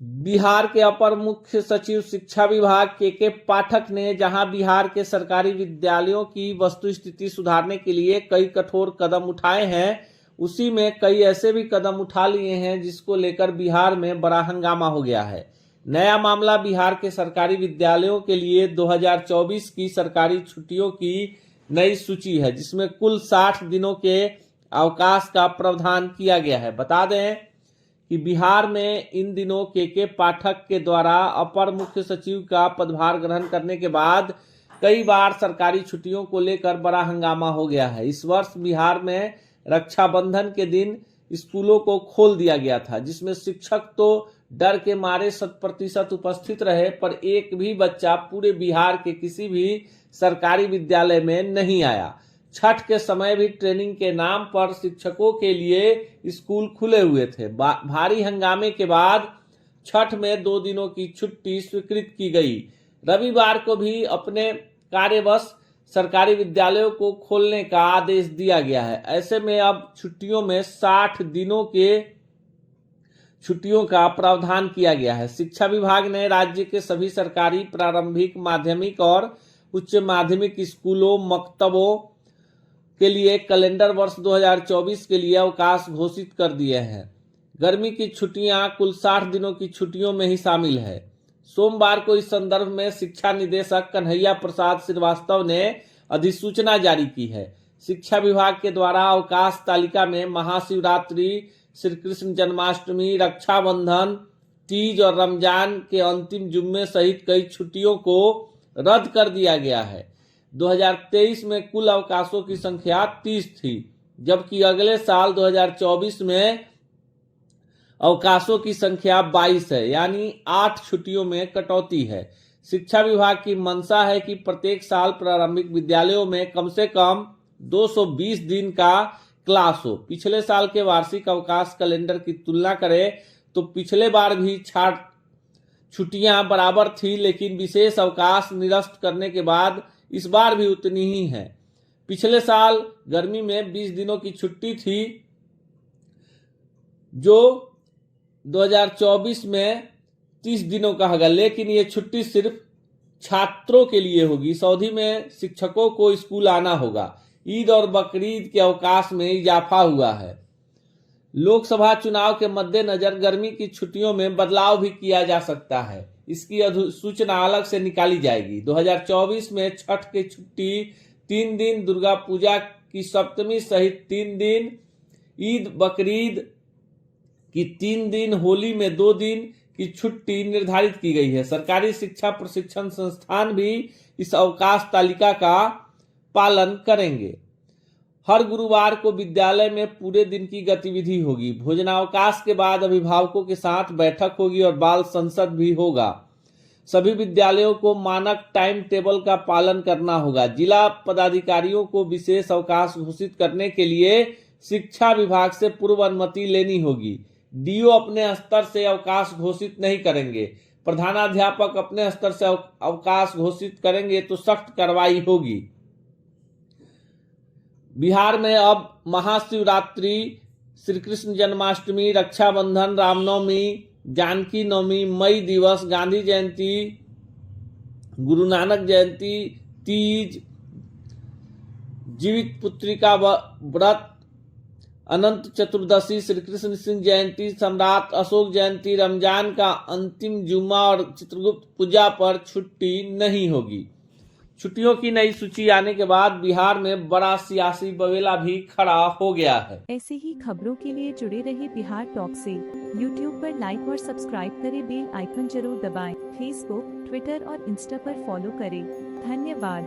बिहार के अपर मुख्य सचिव शिक्षा विभाग के पाठक ने जहां बिहार के सरकारी विद्यालयों की वस्तुस्थिति सुधारने के लिए कई कठोर कदम उठाए हैं, उसी में कई ऐसे भी कदम उठा लिए हैं जिसको लेकर बिहार में बड़ा हंगामा हो गया है। नया मामला बिहार के सरकारी विद्यालयों के लिए 2024 की सरकारी छुट्टियों की नई सूची है, जिसमें कुल 60 दिनों के अवकाश का प्रावधान किया गया है। बता दें कि बिहार में इन दिनों के पाठक के द्वारा अपर मुख्य सचिव का पदभार ग्रहण करने के बाद कई बार सरकारी छुट्टियों को लेकर बड़ा हंगामा हो गया है। इस वर्ष बिहार में रक्षाबंधन के दिन स्कूलों को खोल दिया गया था, जिसमें शिक्षक तो डर के मारे 100% उपस्थित रहे, पर एक भी बच्चा पूरे बिहार के किसी भी सरकारी विद्यालय में नहीं आया। छठ के समय भी ट्रेनिंग के नाम पर शिक्षकों के लिए स्कूल खुले हुए थे। भारी हंगामे के बाद छठ में 2 दिनों की छुट्टी स्वीकृत की गई। रविवार को भी अपने कार्यवश सरकारी विद्यालयों को खोलने का आदेश दिया गया है। ऐसे में अब छुट्टियों में 60 दिनों के छुट्टियों का प्रावधान किया गया है। शिक्षा विभाग ने राज्य के सभी सरकारी प्रारंभिक, माध्यमिक और उच्च माध्यमिक स्कूलों, मकतबों के लिए कैलेंडर वर्ष 2024 के लिए अवकाश घोषित कर दिए हैं। गर्मी की छुट्टियां कुल 60 दिनों की छुट्टियों में ही शामिल है। सोमवार को इस संदर्भ में शिक्षा निदेशक कन्हैया प्रसाद श्रीवास्तव ने अधिसूचना जारी की है। शिक्षा विभाग के द्वारा अवकाश तालिका में महाशिवरात्रि, श्री कृष्ण जन्माष्टमी, रक्षाबंधन, तीज और रमजान के अंतिम जुम्मे सहित कई छुट्टियों को रद्द कर दिया गया है। 2023 में कुल अवकाशों की संख्या 30 थी, जबकि अगले साल 2024 में अवकाशों की संख्या 22 है, यानी 8 छुट्टियों में कटौती है। शिक्षा विभाग की मंशा है कि प्रत्येक साल प्रारंभिक विद्यालयों में कम से कम 220 दिन का क्लास हो। पिछले साल के वार्षिक अवकाश कैलेंडर की तुलना करें तो पिछले बार भी छुट्टियां बराबर थी, लेकिन विशेष अवकाश निरस्त करने के बाद इस बार भी उतनी ही है। पिछले साल गर्मी में 20 दिनों की छुट्टी थी, जो 2024 में 30 दिनों का होगा, लेकिन ये छुट्टी सिर्फ छात्रों के लिए होगी। इस अवधि में शिक्षकों को स्कूल आना होगा। ईद और बकरीद के अवकाश में इजाफा हुआ है। लोकसभा चुनाव के मद्देनजर गर्मी की छुट्टियों में बदलाव भी किया जा सकता है। इसकी अधिसूचना अलग से निकाली जाएगी। 2024 में छठ की छुट्टी 3 दिन, दुर्गा पूजा की सप्तमी सहित 3 दिन, ईद बकरीद की 3 दिन, होली में 2 दिन की छुट्टी निर्धारित की गई है। सरकारी शिक्षा प्रशिक्षण संस्थान भी इस अवकाश तालिका का पालन करेंगे। हर गुरुवार को विद्यालय में पूरे दिन की गतिविधि होगी। भोजनावकाश के बाद अभिभावकों के साथ बैठक होगी और बाल संसद भी होगा। सभी विद्यालयों को मानक टाइम टेबल का पालन करना होगा। जिला पदाधिकारियों को विशेष अवकाश घोषित करने के लिए शिक्षा विभाग से पूर्व अनुमति लेनी होगी। डीओ अपने स्तर से अवकाश घोषित नहीं करेंगे। प्रधानाध्यापक अपने स्तर से अवकाश घोषित करेंगे तो सख्त कार्रवाई होगी। बिहार में अब महाशिवरात्रि, श्री कृष्ण जन्माष्टमी, रक्षाबंधन, रामनवमी, जानकी नवमी, मई दिवस, गांधी जयंती, गुरु नानक जयंती, तीज, जीवित पुत्रिका व्रत, अनंत चतुर्दशी, श्री कृष्ण सिंह जयंती, सम्राट अशोक जयंती, रमजान का अंतिम जुम्मा और चित्रगुप्त पूजा पर छुट्टी नहीं होगी। छुट्टियों की नई सूची आने के बाद बिहार में बड़ा सियासी बवेला भी खड़ा हो गया है। ऐसे ही खबरों के लिए जुड़े रहे बिहार टॉक से। यूट्यूब पर लाइक और सब्सक्राइब करें, बेल आइकन जरूर दबाएं। फेसबुक, ट्विटर और इंस्टा पर फॉलो करें। धन्यवाद।